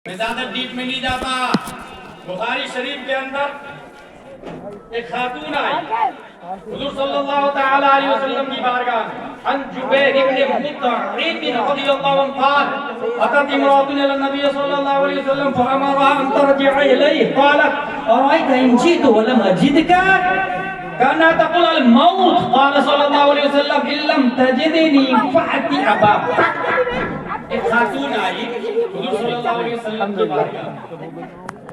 میں زیادہ ڈیپ میں نہیں جاتا. بخاری شریف کے اندر ایک خاتون آئی حضور صلی اللہ تعالی علیہ وسلم کی بارگاہ میں. عن جبیر بن مطعم رضی اللہ عنہ قال اتت امرأة الى النبي صلی اللہ علیہ وسلم فامرها ان ترجع الیہ قالت ارأيت ان جئت ولم اجدك كانها تقول الموت قال صلی اللہ علیہ وسلم ان لم تجدنی فأت ابا بکر. ایک خاتون آئی حضور صلی اللہ علیہ وسلم کی بارگاہ میں.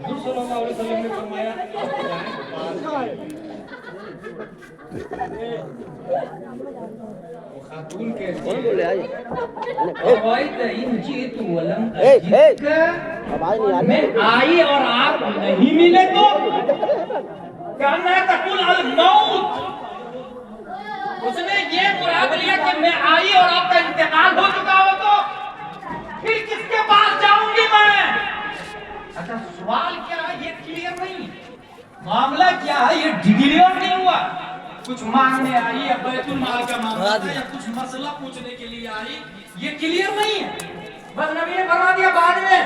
حضور صلی اللہ علیہ وسلم نے فرمایا وہ خاتون کہتی ہے روایت ان جئت ولم اجدک, میں آئی اور آپ نہیں ملے تو کہنا تقول الموت. اس نے یہ مراد لیا کہ میں آئی اور آپ کا انتقال ہو چکا ہو تو پھر کس کے پاس جاؤں گی میں. اچھا سوال کیا ہے یہ کلیئر نہیں, معاملہ کیا ہے یہ ڈیکلیئر نہیں ہوا. کچھ مانگنے آئی یا بیت المال کا معاملہ تھا یا کچھ مسئلہ پوچھنے کے لیے آئی, یہ کلیئر نہیں ہے. بس نبی نے فرما دیا بعد میں.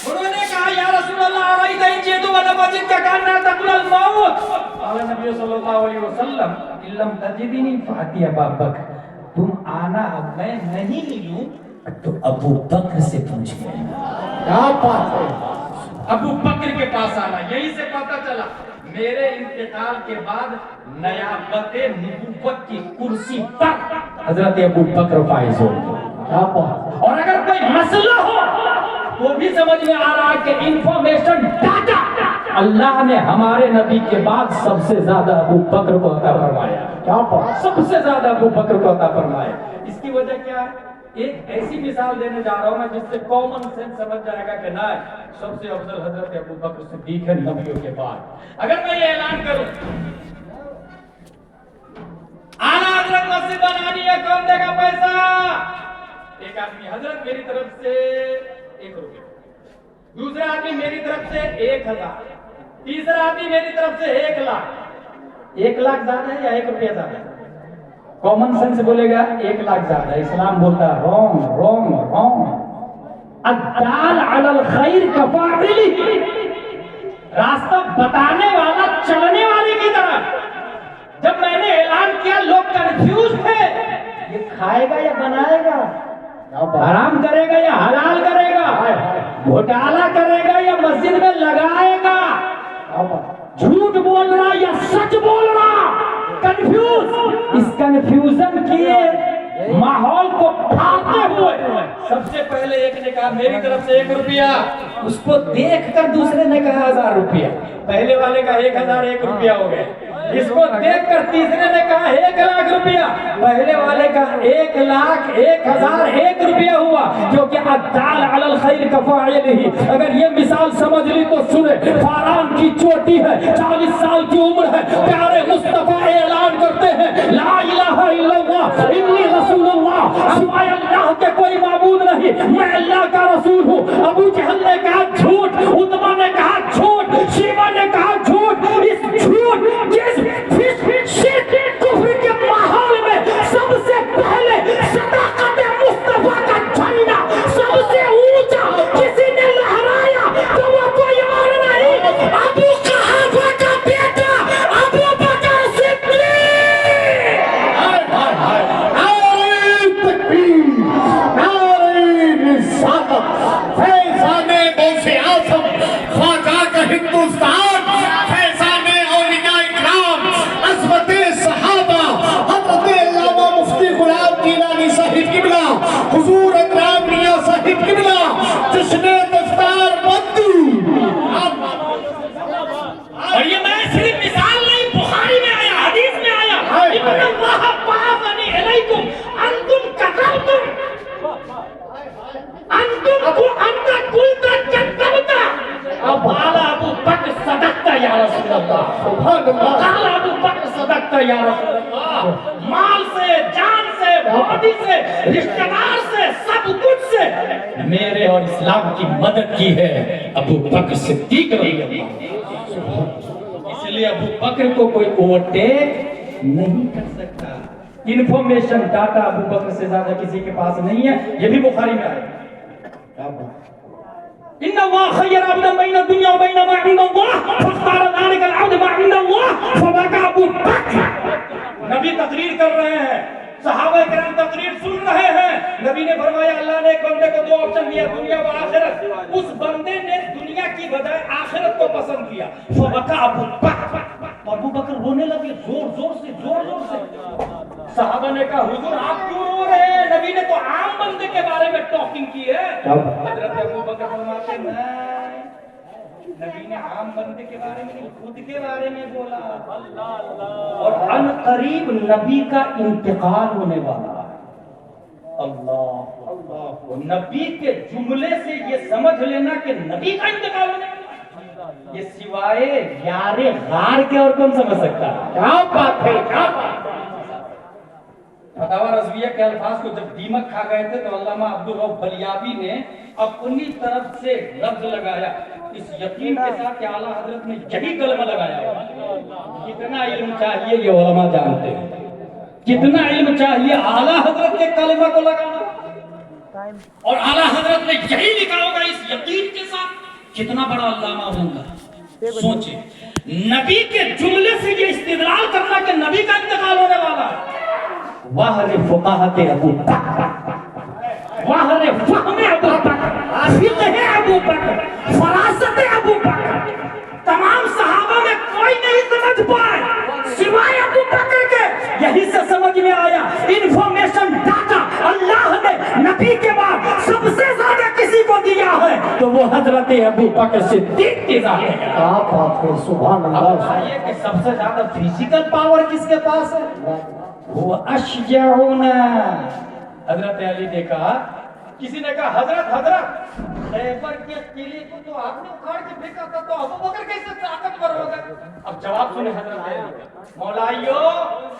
انہوں نے کہا یا رسول اللہ ارأیت ان جئت ولم اجدک کأنها تقول الموت قال نبی صلی اللہ علیہ وسلم ان لم تجدنی فأت ابا بکر, تم آنا اب میں نہیں ملوں تو ابو بکر سے پوچھ گئے. کیا بات ہے, ابو بکر کے پاس آنا. یہی سے پتہ چلا میرے انتقال کے بعد نیابت نبوت کی کرسی پر حضرت ابو بکر فائز ہو. اور اگر کوئی مسئلہ ہو تو بھی سمجھ میں آ رہا ہے کہ انفارمیشن ڈاٹا اللہ نے ہمارے نبی کے بعد سب سے زیادہ ابو بکر کو عطا فرمایا. سب سے زیادہ ابو بکر کو عطا فرمایا. اس کی وجہ کیا ہے؟ ایک ایسی مثال دینے جا رہا ہوں میں جس سے کامن سینس سمجھ جائے گا کہ نہ سب سے افضل حضرت ابو بکر صدیق ہے نبیوں کے بعد. اگر میں یہ اعلان کروں اعلیٰ حضرت مسجد بنانی ہے, کون دے گا پیسہ؟ ایک آدمی حضرت میری طرف سے 1 روپیہ, دوسرا آدمی میری طرف سے 1000, تیسرا آدمی میری طرف سے 1 لاکھ. 1 لاکھ زیادہ ہے یا 1 روپیہ زیادہ ہے؟ کامن سینس بولے گا 1 لاکھ زیادہ ہے. اسلام بولتا ہے رونگ رونگ رونگ. الدال علی الخیر کفاعلہ, راستہ بتانے والا چلنے والے کی طرح. جب میں نے اعلان کیا لوگ کنفیوز تھے, یہ کھائے گا یا بنائے گا, حرام کرے گا یا حلال کرے گا, گھوٹالا کرے گا یا مسجد میں لگائے گا, جھوٹ بول رہا یا سچ بول رہا, کنفیوز. اس کنفیوژن کیے ماحول کو پھاڑتے ہوئے سب سے پہلے ایک نے کہا میری طرف سے 1 روپیہ, اس کو دیکھ کر دوسرے نے کہا 1000 روپیہ. پہلے والے کا 1000 1 روپیہ ہو گیا. اس کو دیکھ کر تیسرے نے کہا 1 لاکھ روپیہ. پہلے والے کا 1 لاکھ 1000 1 روپیہ ہوا, کیونکہ الدال علی الخیر کفاعلہ. اگر یہ مثال سمجھ لی تو سنے. فاران کی چوٹی ہے, 40 سال کی عمر ہے, پیارے مصطفیٰ اعلان کرتے ہیں لا الہ الا اللہ انی رسول اللہ, سوائے اللہ کے کوئی معبود نہیں, میں اللہ کا رسول ہوں. ابو جہل نے کہا جھوٹ, عتبہ نے کہا جھوٹ, شیبہ نے کہا جھوٹ. اس جھوٹ جس شرک کفر کے ماحول میں سب سے پہلے صداقت مصطفیٰ کا جھنڈا سب سے اونچا کسی نے لہرایا تو وہ کوئی اور نہیں, ابو قحافہ کا بیٹا ابو بکر صدیق. فیضان غوث اعظم خواجہ کا ہندوستان, فیضان اولیاء اکرام, عظمت صحابہ, حضرت علامہ مفتی غلام گیلانی صاحب قبلہ, حضور اکرام میاں صاحب قبلہ, جشن دستار بندی. اور یہ میں صرف مثال نہیں, بخاری میں آیا, حدیث میں آیا, ان اللہ بعثنی الیکم انتم کفرتم انت قلت کذبت قال ابو بکر صدقت یا رسول اللہ, قال ابو بکر صدقت یا رسول اللہ. مال سے, جان سے, باڈی سے, رشتہ دار سے, سب کچھ سے میرے اور اسلام کی مدد کی ہے ابو بکر صدیق رضی اللہ. اس لیے ابو بکر کو کوئی اوورٹیک نہیں کر سکتا. انفارمیشن ڈاٹا ابو بکر سے زیادہ کسی کے پاس نہیں ہے. یہ بھی بخاری میں آیا. ان اللہ خیر عبدا بین الدنیا و بین ما عند اللہ فاختار ذلک العبد ما عند اللہ فبکى ابو بکر. نبی تقریر کر رہے ہیں، صحابہ کرام تقریر سن رہے ہیں. نبی نے فرمایا اللہ نے ایک بندے کو 2 آپشن دیا، دنیا و آخرت. اس بندے نے دنیا کی بجائے آخرت کو پسند کیا. فبکى ابو بکر، ابو بکر رونے لگے زور زور سے. صحابہ نے کہا حضور آپ کیوں رو رہے ہیں؟ نبی نے تو عام بندے کے بارے میں ٹاکنگ کی ہے. حضرت ابو بکر فرماتے ہیں نبی نے عام بندے کے بارے میں نہیں، خود کے بارے میں بولا. اور ان قریب نبی کا انتقال ہونے والا ہے. اللہ، نبی کے جملے سے یہ سمجھ لینا کہ نبی کا انتقال ہونے والا ہے، یہ سوائے یار غار کے اور کون سمجھ سکتا ہے؟ کیا بات ہے، کیا بات ہے. فتاوی رضویہ کے الفاظ کو جب دیمک کھا گئے تھے تو علامہ عبدالرؤف بلیابی نے اپنی طرف سے لفظ لگایا اس یقین کے ساتھ کہ اعلیٰ حضرت نے یہی کلمہ لگایا. کتنا علم چاہیے یہ علماء جانتے ہیں، کتنا علم چاہیے اعلیٰ حضرت کے کلمہ کو لگانا. اور اعلیٰ حضرت نے یہی لکھا ہوگا اس یقین کے ساتھ. کتنا بڑا علامہ ہوگا سوچیں. نبی کے جملے سے یہ استدلال کرنا کہ نبی کا انتقال ہونے والا ہے. واہر فقاہت ابو بکر، واہر فہم ابو بکر، فقہ ابو بکر، فراست ابو بکر. تمام صحابہ میں کوئی نہیں سمجھ پائے سوائے ابو بکر کے. یہی سے سمجھ میں آیا انفارمیشن ڈاٹا اللہ نے نبی کے بعد سب سے زیادہ کسی کو دیا ہے تو وہ حضرت ابو بکر صدیق کی ذات ہے. آپ ہے سبحان اللہ. اب بتائیے کہ سب سے زیادہ فزیکل پاور کس کے پاس ہے؟ وہ اشجعنا. حضرت علی نے کہا، کسی نے کہا حضرت خیبر کے قلعے کو تو آپ نے اکھاڑ کے پھینکا تھا تو ابو بکر کیسے طاقتور ہو گئے؟ اب جواب سنیں حضرت علی کا. مولائیو،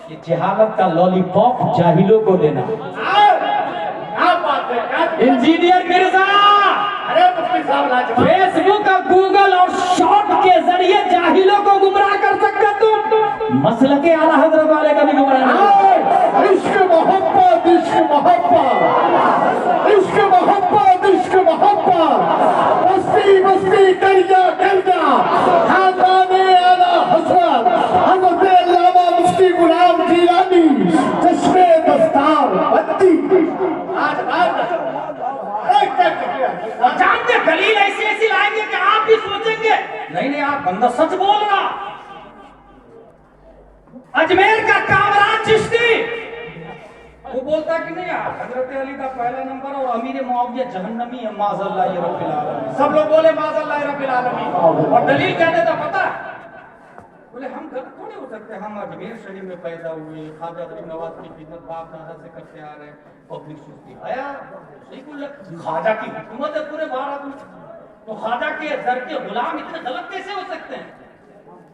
یہ جہالت کا لالی پاپ جاہلوں کو دینا. انجینئر مرزا، فیس بک اور گوگل اور شارٹ کے ذریعے جاہلوں کو گمراہ کر سکتے تم، مسلک اعلیٰ حضرت والے کا بھی گمراہ نہیں. عشق محبت، عشق محبت، عشق محبت، عشق محبت. بستی بستی کریا کریا خاندان اعلیٰ حضرت حضرت علامہ مفتی غلام جیلانی چشمے دستار بتی. جانتے دلیل ایسی لائیں گے کہ آپ بھی سوچیں گے نہیں آپ بندہ سچ بول رہا. اجمیر کا کامران چشتی وہ بولتا کہ نہیں حضرت علی کا پہلا نمبر اور امیر معاویہ جہنمی ہے معاذ اللہ رب العالمین. سب لوگ بولے معاذ اللہ رب العالمین. اور دلیل کیا دیتا پتا؟ بولے ہم غلط تھوڑے ہو سکتے، ہم اجمیر شریف میں پیدا ہوئے، خواجہ غریب نواز کی خدمت باپ دادا سے کرتے آ رہے ہیں. پبلک سوچتی آیا صحیح بول رہے، خواجہ کی حکومت ہے پورے بھارت میں، تو خواجہ کے در کے غلام اتنے غلط کیسے ہو سکتے ہیں؟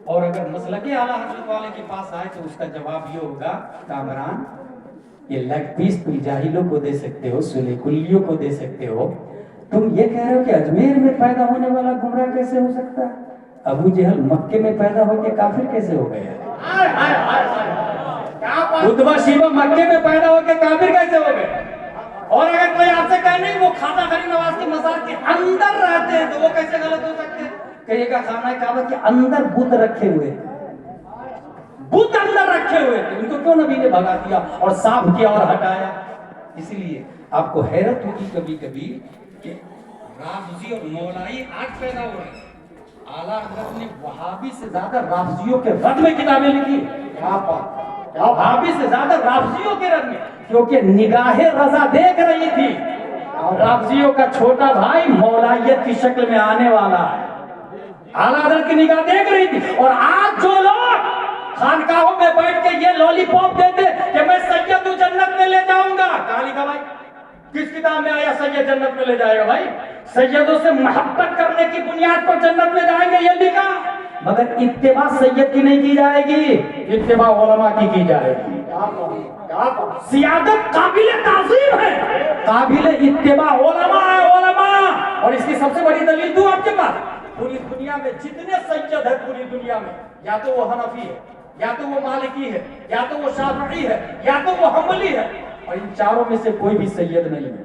اور اگر مسلک اعلیٰ حضرت والے کے پاس آئے تو اس کا جواب یہ ہوگا کامران یہ لیگ پیس تم جاہلوں کو دے سکتے ہو، سلے کلیوں کو دے سکتے ہو، تم یہ کہہ رہے ہو کہ اجمیر میں پیدا ہونے والا گمراہ کیسے ہو سکتا ہے؟ ابو جہل مکے میں پیدا ہو کے کافر کیسے ہو گئے؟ اتبا شیبہ مکے میں پیدا ہو کے کافر کیسے ہو گئے؟ اور اگر کوئی آپ سے کہے نہیں وہ خواجہ غریب نواز کے مزار کے اندر رہتے ہیں تو وہ کیسے غلط ہو سکتے ہیں؟ کہیے گا خانہ کعبہ کے اندر بت رکھے ہوئے، بت اندر رکھے ہوئے تھے، ان کو کیوں نبی نے بھگا دیا اور صاف کیا اور ہٹایا؟ اس لیے آپ کو حیرت ہوگی کبھی کبھی کہ رافضی اور مولائی آج پیدا ہو رہے ہیں. اعلیٰ حضرت نے وہابی سے زیادہ رافضیوں کے رد میں کتابیں لکھی. وہابی سے زیادہ رافضیوں کے رد میں، کیونکہ نگاہ رضا دیکھ رہی تھی رافضیوں کا چھوٹا بھائی مولائیت کی شکل میں آنے والا ہے. اعلیٰ حضرت کی نگاہ دیکھ رہی تھی. اور آج جو لوگ خانقاہوں میں بیٹھ کے یہ لولی پاپ دیتے کہ میں سید جنت میں لے جاؤں گا، کہاں لکھا بھائی؟ کس کتاب میں آیا سید جنت میں لے جائے گا؟ بھائی سیدوں سے محبت کرنے کی بنیاد پر جنت میں جائیں گے یہ لکھا، مگر اتباع سید کی نہیں کی جائے گی، اتباع علماء کی جائے گی. سیادت قابل تعظیم ہے، قابل اتباع علماء ہے، علماء. اور اس کی سب سے بڑی دلیل دوں آپ کے پاس، پوری دنیا میں جتنے سید ہیں پوری دنیا میں، یا تو وہ حنفی ہے، یا تو وہ مالکی ہے، یا تو وہ شافعی ہے، یا تو وہ حنبلی ہے، اور ان چاروں میں سے کوئی بھی سید نہیں ہے.